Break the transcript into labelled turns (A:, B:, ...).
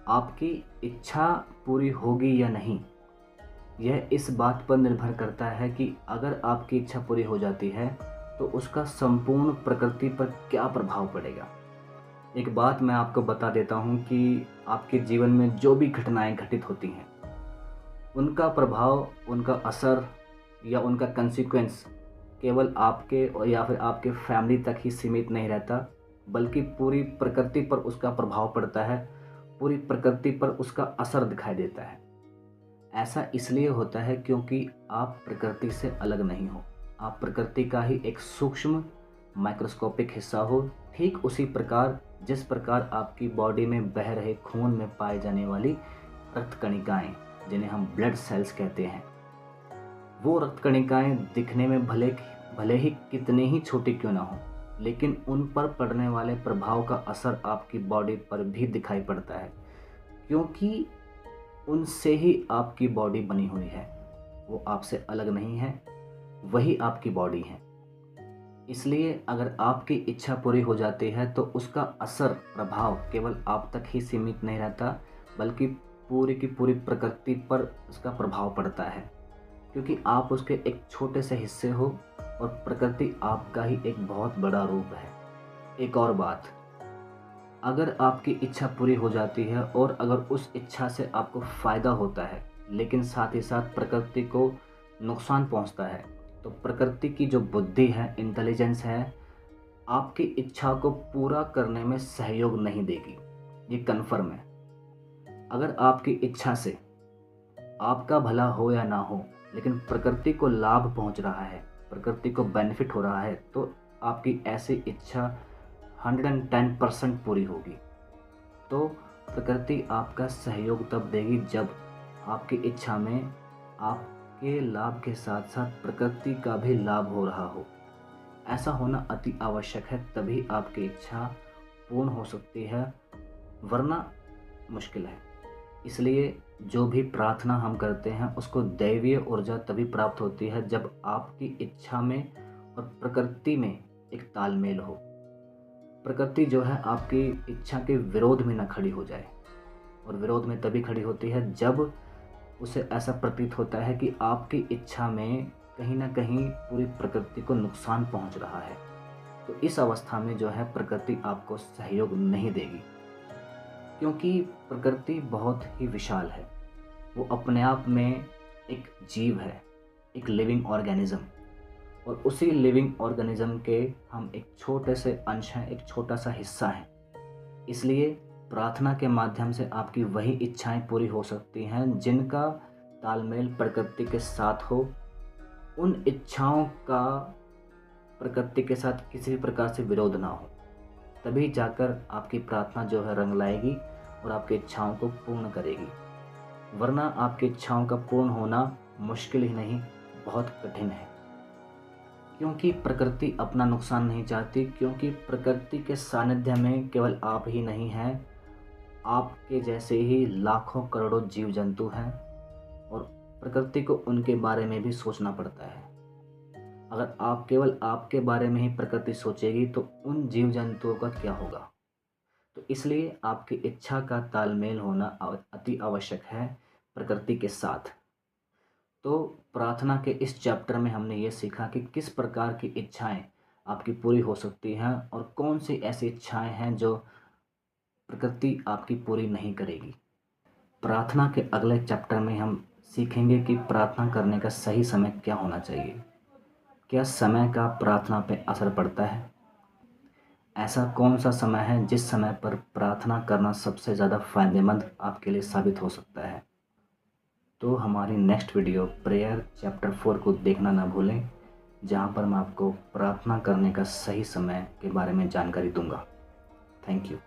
A: आपकी इच्छा पूरी होगी या नहीं, यह इस बात पर निर्भर करता है कि अगर आपकी इच्छा पूरी हो जाती है तो उसका संपूर्ण प्रकृति पर क्या प्रभाव पड़ेगा। एक बात मैं आपको बता देता हूँ कि आपके जीवन में जो भी घटनाएं घटित होती हैं, उनका प्रभाव, उनका असर या उनका कंसिक्वेंस केवल आपके और या फिर आपके फैमिली तक ही सीमित नहीं रहता, बल्कि पूरी प्रकृति पर उसका प्रभाव पड़ता है, पूरी प्रकृति पर उसका असर दिखाई देता है। ऐसा इसलिए होता है क्योंकि आप प्रकृति से अलग नहीं हो, आप प्रकृति का ही एक सूक्ष्म माइक्रोस्कोपिक हिस्सा हो। ठीक उसी प्रकार जिस प्रकार आपकी बॉडी में बह रहे खून में पाई जाने वाली रक्त कणिकाएं, जिन्हें हम ब्लड सेल्स कहते हैं, वो रक्त कणिकाएं दिखने में भले ही कितनी ही छोटी क्यों ना हो, लेकिन उन पर पड़ने वाले प्रभाव का असर आपकी बॉडी पर भी दिखाई पड़ता है, क्योंकि उनसे ही आपकी बॉडी बनी हुई है। वो आपसे अलग नहीं है, वही आपकी बॉडी है। इसलिए अगर आपकी इच्छा पूरी हो जाती है तो उसका असर, प्रभाव केवल आप तक ही सीमित नहीं रहता, बल्कि पूरी की पूरी प्रकृति पर उसका प्रभाव पड़ता है, क्योंकि आप उसके एक छोटे से हिस्से हो और प्रकृति आपका ही एक बहुत बड़ा रूप है। एक और बात, अगर आपकी इच्छा पूरी हो जाती है और अगर उस इच्छा से आपको फ़ायदा होता है, लेकिन साथ ही साथ प्रकृति को नुकसान पहुंचता है, तो प्रकृति की जो बुद्धि है, इंटेलिजेंस है, आपकी इच्छा को पूरा करने में सहयोग नहीं देगी। ये कन्फर्म है। अगर आपकी इच्छा से आपका भला हो या ना हो, लेकिन प्रकृति को लाभ पहुंच रहा है, प्रकृति को बेनिफिट हो रहा है, तो आपकी ऐसी इच्छा 110% पूरी होगी। तो प्रकृति आपका सहयोग तब देगी जब आपकी इच्छा में आपके लाभ के साथ साथ प्रकृति का भी लाभ हो रहा हो। ऐसा होना अति आवश्यक है, तभी आपकी इच्छा पूर्ण हो सकती है, वरना मुश्किल है। इसलिए जो भी प्रार्थना हम करते हैं उसको दैवीय ऊर्जा तभी प्राप्त होती है जब आपकी इच्छा में और प्रकृति में एक तालमेल हो। प्रकृति जो है आपकी इच्छा के विरोध में न खड़ी हो जाए, और विरोध में तभी खड़ी होती है जब उसे ऐसा प्रतीत होता है कि आपकी इच्छा में कहीं ना कहीं पूरी प्रकृति को नुकसान पहुंच रहा है। तो इस अवस्था में जो है प्रकृति आपको सहयोग नहीं देगी, क्योंकि प्रकृति बहुत ही विशाल है। वो अपने आप में एक जीव है, एक लिविंग ऑर्गेनिज्म, और उसी लिविंग ऑर्गेनिज्म के हम एक छोटे से अंश हैं, एक छोटा सा हिस्सा है। इसलिए प्रार्थना के माध्यम से आपकी वही इच्छाएं पूरी हो सकती हैं जिनका तालमेल प्रकृति के साथ हो। उन इच्छाओं का प्रकृति के साथ किसी भी प्रकार से विरोध ना हो, तभी जाकर आपकी प्रार्थना जो है रंग लाएगी और आपकी इच्छाओं को पूर्ण करेगी। वरना आपकी इच्छाओं का पूर्ण होना मुश्किल ही नहीं, बहुत कठिन है, क्योंकि प्रकृति अपना नुकसान नहीं चाहती। क्योंकि प्रकृति के सानिध्य में केवल आप ही नहीं हैं, आपके जैसे ही लाखों करोड़ों जीव जंतु हैं, और प्रकृति को उनके बारे में भी सोचना पड़ता है। अगर आप केवल आपके बारे में ही प्रकृति सोचेगी तो उन जीव जंतुओं का क्या होगा। तो इसलिए आपकी इच्छा का तालमेल होना अति आवश्यक है प्रकृति के साथ। तो प्रार्थना के इस चैप्टर में हमने ये सीखा कि किस प्रकार की इच्छाएं आपकी पूरी हो सकती हैं और कौन सी ऐसी इच्छाएं हैं जो प्रकृति आपकी पूरी नहीं करेगी। प्रार्थना के अगले चैप्टर में हम सीखेंगे कि प्रार्थना करने का सही समय क्या होना चाहिए। क्या समय का प्रार्थना पे असर पड़ता है? ऐसा कौन सा समय है जिस समय पर प्रार्थना करना सबसे ज़्यादा फ़ायदेमंद आपके लिए साबित हो सकता है? तो हमारी नेक्स्ट वीडियो प्रेयर चैप्टर 4 को देखना ना भूलें, जहाँ पर मैं आपको प्रार्थना करने का सही समय के बारे में जानकारी दूंगा। Thank you.